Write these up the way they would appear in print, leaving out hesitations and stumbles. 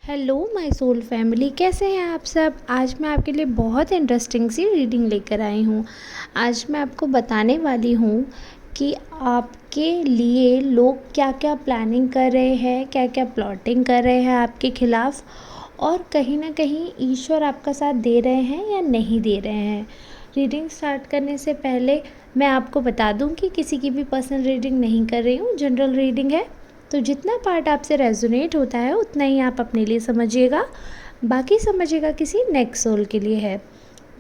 Hello my soul family, कैसे हैं आप सब। आज मैं आपके लिए बहुत इंटरेस्टिंग सी रीडिंग लेकर आई हूँ। आज मैं आपको बताने वाली हूँ कि आपके लिए लोग क्या क्या प्लानिंग कर रहे हैं, क्या क्या प्लॉटिंग कर रहे हैं आपके ख़िलाफ़, और कहीं ना कहीं ईश्वर आपका साथ दे रहे हैं या नहीं दे रहे हैं। रीडिंग स्टार्ट करने से पहले मैं आपको बता दूं कि किसी की भी पर्सनल रीडिंग नहीं कर रही हूँ, जनरल रीडिंग है। तो जितना पार्ट आपसे रेजोनेट होता है उतना ही आप अपने लिए समझिएगा, बाकी समझिएगा किसी नेक्स्ट सोल के लिए है।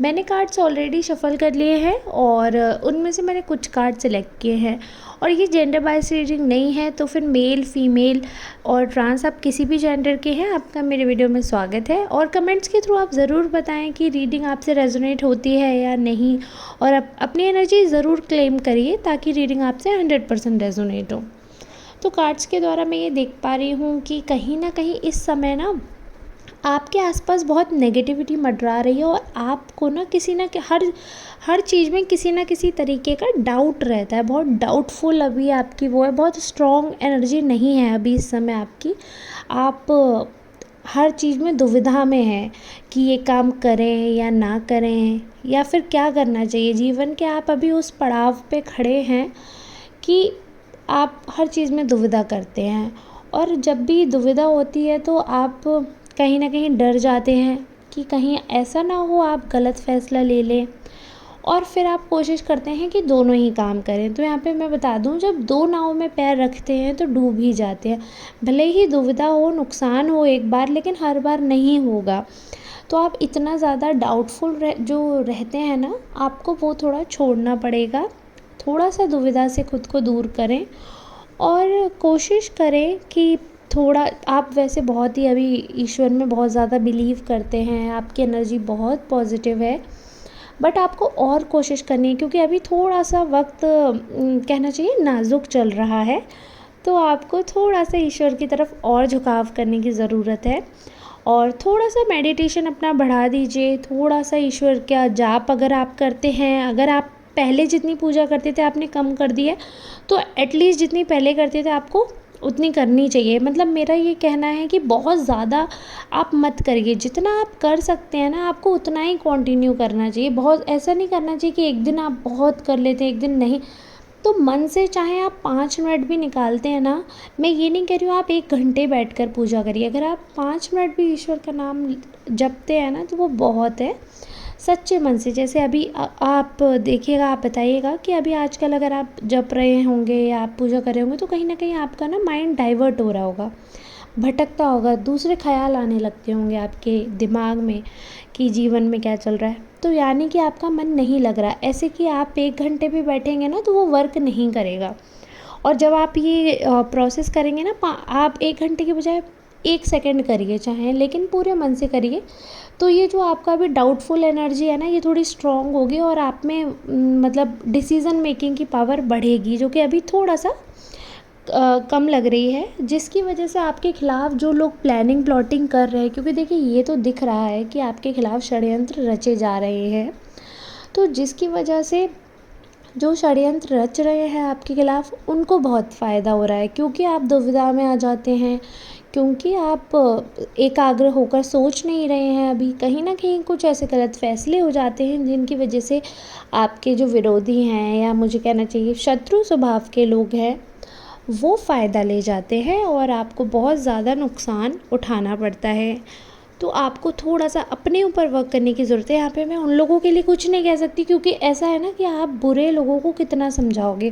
मैंने कार्ड्स ऑलरेडी शफ़ल कर लिए हैं और उनमें से मैंने कुछ कार्ड सेलेक्ट किए हैं। और ये जेंडर बाइस रीडिंग नहीं है, तो फिर मेल फीमेल और ट्रांस आप किसी भी जेंडर के हैं, आपका मेरे वीडियो में स्वागत है। और कमेंट्स के थ्रू आप ज़रूर बताएं कि रीडिंग आपसे रेजोनेट होती है या नहीं, और अपनी एनर्जी ज़रूर क्लेम करिए ताकि रीडिंग आपसे 100% रेजोनेट हो। तो कार्ड्स के द्वारा मैं ये देख पा रही हूँ कि कहीं ना कहीं इस समय ना आपके आसपास बहुत नेगेटिविटी मंडरा रही है, और आपको ना किसी ना हर चीज़ में किसी ना किसी तरीके का डाउट रहता है। बहुत डाउटफुल अभी आपकी वो है, बहुत स्ट्रॉन्ग एनर्जी नहीं है अभी इस समय आपकी। आप हर चीज़ में दुविधा में हैं कि ये काम करें या ना करें, या फिर क्या करना चाहिए जीवन के। आप अभी उस पड़ाव पे खड़े हैं कि आप हर चीज़ में दुविधा करते हैं, और जब भी दुविधा होती है तो आप कहीं ना कहीं डर जाते हैं कि कहीं ऐसा ना हो आप गलत फ़ैसला ले लें, और फिर आप कोशिश करते हैं कि दोनों ही काम करें। तो यहाँ पे मैं बता दूँ, जब दो नाव में पैर रखते हैं तो डूब ही जाते हैं। भले ही दुविधा हो, नुकसान हो एक बार, लेकिन हर बार नहीं होगा। तो आप इतना ज़्यादा डाउटफुल जो रहते हैं ना, आपको वो थोड़ा छोड़ना पड़ेगा। थोड़ा सा दुविधा से खुद को दूर करें और कोशिश करें कि थोड़ा आप वैसे बहुत ही अभी ईश्वर में बहुत ज़्यादा बिलीव करते हैं, आपकी एनर्जी बहुत पॉजिटिव है, बट आपको और कोशिश करनी है क्योंकि अभी थोड़ा सा वक्त कहना चाहिए नाजुक चल रहा है। तो आपको थोड़ा सा ईश्वर की तरफ और झुकाव करने की ज़रूरत है, और थोड़ा सा मेडिटेशन अपना बढ़ा दीजिए। थोड़ा सा ईश्वर का जाप अगर आप करते हैं, अगर आप पहले जितनी पूजा करते थे आपने कम कर दी है, तो एटलीस्ट जितनी पहले करते थे आपको उतनी करनी चाहिए। मतलब मेरा ये कहना है कि बहुत ज़्यादा आप मत करिए, जितना आप कर सकते हैं ना आपको उतना ही कंटिन्यू करना चाहिए। बहुत ऐसा नहीं करना चाहिए कि एक दिन आप बहुत कर लेते हैं एक दिन नहीं। तो मन से चाहे आप 5 मिनट भी निकालते हैं ना, मैं ये नहीं कह रही हूँ आप 1 घंटे बैठकर पूजा करिए, अगर आप 5 मिनट भी ईश्वर का नाम जपते हैं ना तो वो बहुत है सच्चे मन से। जैसे अभी आप देखिएगा, आप बताइएगा कि अभी आजकल अगर आप जप रहे होंगे या आप पूजा कर रहे होंगे तो कहीं ना कहीं आपका ना माइंड डाइवर्ट हो रहा होगा, भटकता होगा, दूसरे ख्याल आने लगते होंगे आपके दिमाग में कि जीवन में क्या चल रहा है। तो यानी कि आपका मन नहीं लग रहा, ऐसे कि आप 1 घंटे भी बैठेंगे ना तो वो वर्क नहीं करेगा। और जब आप ये प्रोसेस करेंगे ना, आप 1 घंटे के बजाय 1 सेकंड करिए चाहे, लेकिन पूरे मन से करिए। तो ये जो आपका अभी डाउटफुल एनर्जी है ना, ये थोड़ी स्ट्रॉन्ग होगी और आप में मतलब डिसीज़न मेकिंग की पावर बढ़ेगी, जो कि अभी थोड़ा सा कम लग रही है, जिसकी वजह से आपके ख़िलाफ़ जो लोग प्लानिंग प्लॉटिंग कर रहे हैं, क्योंकि देखिए ये तो दिख रहा है कि आपके ख़िलाफ़ षड्यंत्र रचे जा रहे हैं। तो जिसकी वजह से जो षड्यंत्र रच रहे हैं आपके ख़िलाफ़ उनको बहुत फ़ायदा हो रहा है, क्योंकि आप दुविधा में आ जाते हैं, क्योंकि आप एकाग्र होकर सोच नहीं रहे हैं। अभी कहीं ना कहीं कुछ ऐसे गलत फ़ैसले हो जाते हैं जिनकी वजह से आपके जो विरोधी हैं, या मुझे कहना चाहिए शत्रु स्वभाव के लोग हैं, वो फ़ायदा ले जाते हैं और आपको बहुत ज़्यादा नुकसान उठाना पड़ता है। तो आपको थोड़ा सा अपने ऊपर वर्क करने की ज़रूरत है। यहाँ पे मैं उन लोगों के लिए कुछ नहीं कह सकती, क्योंकि ऐसा है ना कि आप बुरे लोगों को कितना समझाओगे,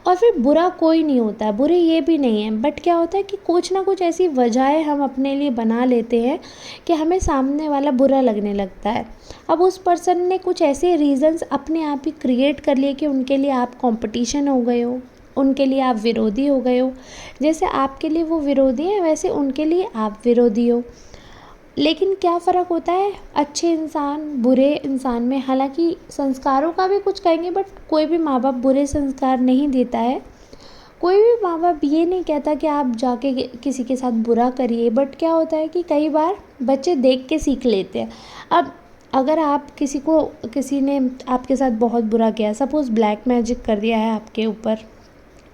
और फिर बुरा कोई नहीं होता है, बुरे ये भी नहीं है, बट क्या होता है कि कुछ ना कुछ ऐसी वजहें हम अपने लिए बना लेते हैं कि हमें सामने वाला बुरा लगने लगता है। अब उस पर्सन ने कुछ ऐसे रीज़न्स अपने आप ही क्रिएट कर लिए कि उनके लिए आप कॉम्पिटिशन हो गए हो, उनके लिए आप विरोधी हो गए हो। जैसे आपके लिए वो विरोधी हैं, वैसे उनके लिए आप विरोधी हो। लेकिन क्या फ़र्क होता है अच्छे इंसान बुरे इंसान में। हालांकि संस्कारों का भी कुछ कहेंगे, बट कोई भी माँ बाप बुरे संस्कार नहीं देता है। कोई भी माँ बाप ये नहीं कहता कि आप जाके किसी के साथ बुरा करिए, बट क्या होता है कि कई बार बच्चे देख के सीख लेते हैं। अब अगर आप किसी ने आपके साथ बहुत बुरा किया, सपोज़ ब्लैक मैजिक कर दिया है आपके ऊपर,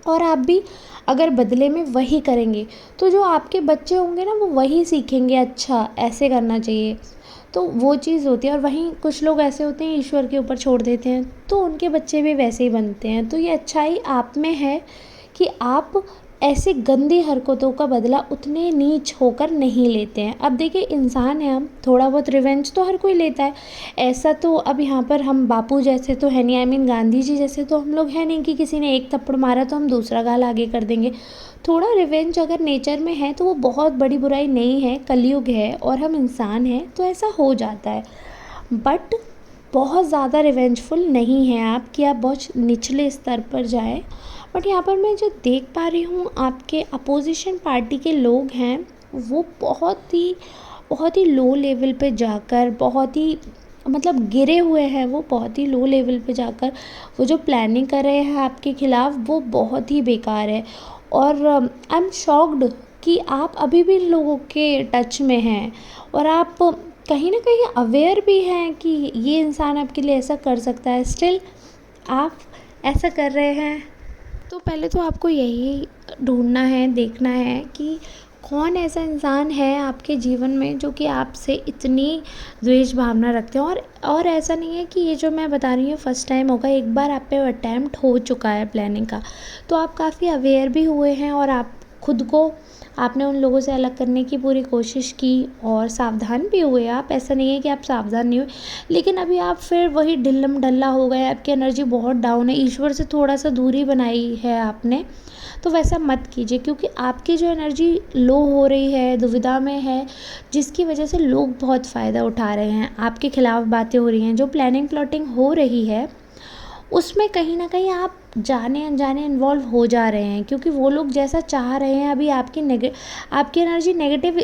और आप भी अगर बदले में वही करेंगे तो जो आपके बच्चे होंगे ना वो वही सीखेंगे, अच्छा ऐसे करना चाहिए। तो वो चीज़ होती है। और वहीं कुछ लोग ऐसे होते हैं ईश्वर के ऊपर छोड़ देते हैं तो उनके बच्चे भी वैसे ही बनते हैं। तो ये अच्छाई आप में है कि आप ऐसे गंदी हरकतों का बदला उतने नीच होकर नहीं लेते हैं। अब देखिए इंसान है हम, थोड़ा बहुत रिवेंज तो हर कोई लेता है। ऐसा तो अब यहाँ पर हम बापू जैसे तो है नहीं, आई मीन गांधी जी जैसे तो हम लोग हैं नहीं कि किसी ने एक थप्पड़ मारा तो हम दूसरा गाल आगे कर देंगे। थोड़ा रिवेंज अगर नेचर में है तो वो बहुत बड़ी बुराई नहीं है, कलयुग है और हम इंसान हैं तो ऐसा हो जाता है। बट बहुत ज़्यादा रिवेंजफुल नहीं है आप कि आप बहुत निचले स्तर पर जाएं। बट यहाँ पर मैं जो देख पा रही हूँ आपके अपोजिशन पार्टी के लोग हैं वो बहुत ही लो लेवल पे जाकर बहुत ही मतलब गिरे हुए हैं। वो बहुत ही लो लेवल पे जाकर वो जो प्लानिंग कर रहे हैं आपके ख़िलाफ़ वो बहुत ही बेकार है। और आई एम शॉक्ड कि आप अभी भी लोगों के टच में हैं और आप कहीं ना कहीं अवेयर भी हैं कि ये इंसान आपके लिए ऐसा कर सकता है, स्टिल आप ऐसा कर रहे हैं। तो पहले तो आपको यही ढूंढना है, देखना है कि कौन ऐसा इंसान है आपके जीवन में जो कि आपसे इतनी द्वेष भावना रखते हैं। और ऐसा नहीं है कि ये जो मैं बता रही हूँ फर्स्ट टाइम होगा, एक बार आप पे अटैम्प्ट हो चुका है प्लानिंग का। तो आप काफ़ी अवेयर भी हुए हैं और आप खुद को आपने उन लोगों से अलग करने की पूरी कोशिश की और सावधान भी हुए आप। ऐसा नहीं है कि आप सावधान नहीं हुए, लेकिन अभी आप फिर वही ढिल्लम ढल्ला हो गए, आपकी एनर्जी बहुत डाउन है, ईश्वर से थोड़ा सा दूरी बनाई है आपने। तो वैसा मत कीजिए क्योंकि आपकी जो एनर्जी लो हो रही है, दुविधा में है, जिसकी वजह से लोग बहुत फ़ायदा उठा रहे हैं, आपके खिलाफ़ बातें हो रही हैं, जो प्लानिंग प्लॉटिंग हो रही है उसमें कहीं न कहीं आप जाने अनजाने इन्वॉल्व हो जा रहे हैं। क्योंकि वो लोग जैसा चाह रहे हैं अभी आपकी एनर्जी नेगेटिव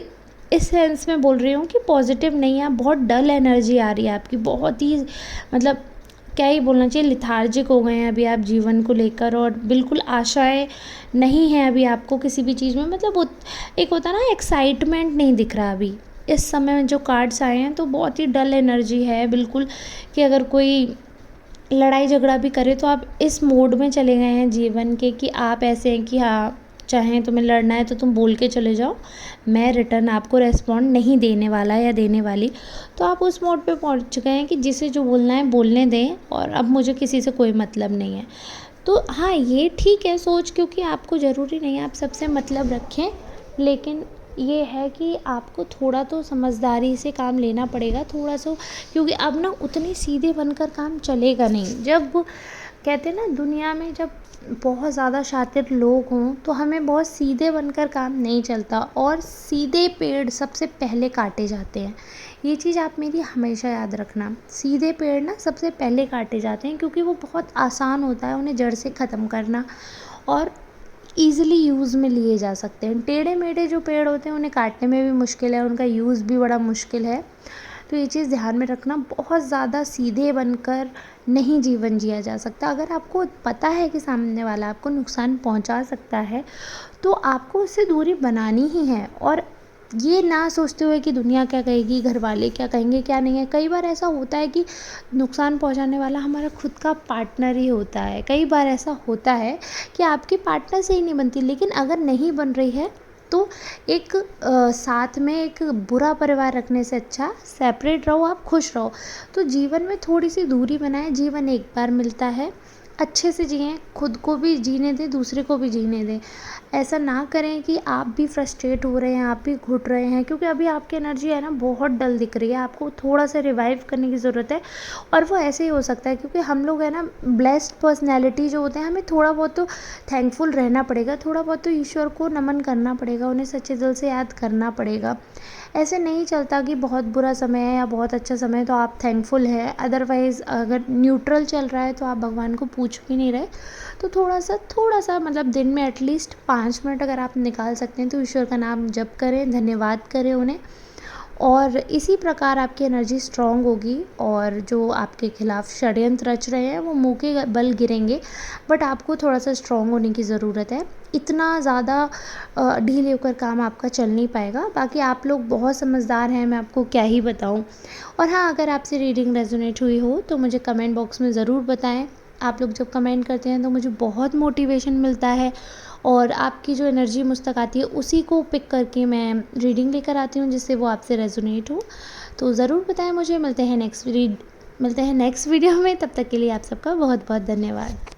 इस सेंस में बोल रही हूँ कि पॉजिटिव नहीं है। आप बहुत डल एनर्जी आ रही है आपकी, बहुत ही मतलब क्या ही बोलना चाहिए, लिथार्जिक हो गए हैं अभी आप जीवन को लेकर और बिल्कुल आशाएं नहीं हैं अभी आपको किसी भी चीज़ में। मतलब एक होता ना एक्साइटमेंट नहीं दिख रहा अभी इस समय में जो कार्ड्स आए हैं। तो बहुत ही डल एनर्जी है बिल्कुल कि अगर कोई लड़ाई झगड़ा भी करे तो आप इस मोड में चले गए हैं जीवन के कि आप ऐसे हैं कि हाँ चाहें तुम्हें लड़ना है तो तुम बोल के चले जाओ, मैं रिटर्न आपको रेस्पॉन्ड नहीं देने वाला या देने वाली। तो आप उस मोड पे पहुंच गए हैं कि जिसे जो बोलना है बोलने दें और अब मुझे किसी से कोई मतलब नहीं है। तो हाँ ये ठीक है सोच, क्योंकि आपको ज़रूरी नहीं है आप सबसे मतलब रखें, लेकिन ये है कि आपको थोड़ा तो समझदारी से काम लेना पड़ेगा थोड़ा सा। क्योंकि अब ना उतने सीधे बनकर काम चलेगा नहीं। जब कहते हैं ना दुनिया में जब बहुत ज़्यादा शातिर लोग हों तो हमें बहुत सीधे बनकर काम नहीं चलता और सीधे पेड़ सबसे पहले काटे जाते हैं। ये चीज़ आप मेरी हमेशा याद रखना, सीधे पेड़ ना सबसे पहले काटे जाते हैं क्योंकि वो बहुत आसान होता है उन्हें जड़ से ख़त्म करना और ईज़िली यूज़ में लिए जा सकते हैं। टेढ़े मेढ़े जो पेड़ होते हैं उन्हें काटने में भी मुश्किल है, उनका यूज़ भी बड़ा मुश्किल है। तो ये चीज़ ध्यान में रखना, बहुत ज़्यादा सीधे बनकर नहीं जीवन जिया जा सकता। अगर आपको पता है कि सामने वाला आपको नुकसान पहुंचा सकता है तो आपको उससे दूरी बनानी ही है। और ये ना सोचते हुए कि दुनिया क्या कहेगी, घर वाले क्या कहेंगे, क्या नहीं है। कई बार ऐसा होता है कि नुकसान पहुंचाने वाला हमारा खुद का पार्टनर ही होता है। कई बार ऐसा होता है कि आपकी पार्टनर से ही नहीं बनती, लेकिन अगर नहीं बन रही है तो एक साथ में एक बुरा परिवार रखने से अच्छा सेपरेट रहो, आप खुश रहो। तो जीवन में थोड़ी सी दूरी बनाएं, जीवन एक बार मिलता है, अच्छे से जिएं, खुद को भी जीने दें, दूसरे को भी जीने दें। ऐसा ना करें कि आप भी फ्रस्ट्रेट हो रहे हैं, आप भी घुट रहे हैं, क्योंकि अभी आपकी एनर्जी है ना बहुत डल दिख रही है। आपको थोड़ा सा रिवाइव करने की ज़रूरत है और वो ऐसे ही हो सकता है क्योंकि हम लोग है ना ब्लेस्ड पर्सनैलिटी जो होते हैं, हमें थोड़ा बहुत तो थैंकफुल रहना पड़ेगा, थोड़ा बहुत तो ईश्वर को नमन करना पड़ेगा, उन्हें सच्चे दिल से याद करना पड़ेगा। ऐसे नहीं चलता कि बहुत बुरा समय है या बहुत अच्छा समय है तो आप थैंकफुल हैं, अदरवाइज़ अगर न्यूट्रल चल रहा है तो आप भगवान को पूछ भी नहीं रहे। तो थोड़ा सा मतलब दिन में एटलीस्ट 5 मिनट अगर आप निकाल सकते हैं तो ईश्वर का नाम जप करें, धन्यवाद करें उन्हें। और इसी प्रकार आपकी एनर्जी स्ट्रॉन्ग होगी और जो आपके खिलाफ़ षड्यंत्र रच रहे हैं वो मुंह के बल गिरेंगे। बट आपको थोड़ा सा स्ट्रॉन्ग होने की ज़रूरत है, इतना ज़्यादा ढीले होकर काम आपका चल नहीं पाएगा। बाकी आप लोग बहुत समझदार हैं, मैं आपको क्या ही बताऊं। और हाँ, अगर आपसे रीडिंग रेजोनेट हुई हो तो मुझे कमेंट बॉक्स में ज़रूर बताएं। आप लोग जब कमेंट करते हैं तो मुझे बहुत मोटिवेशन मिलता है, और आपकी जो एनर्जी मुझ तक आती है उसी को पिक करके मैं रीडिंग लेकर आती हूँ, जिससे वो आपसे रेजोनेट हो। तो ज़रूर बताएं मुझे। मिलते हैं नेक्स्ट वीडियो में। तब तक के लिए आप सबका बहुत बहुत धन्यवाद।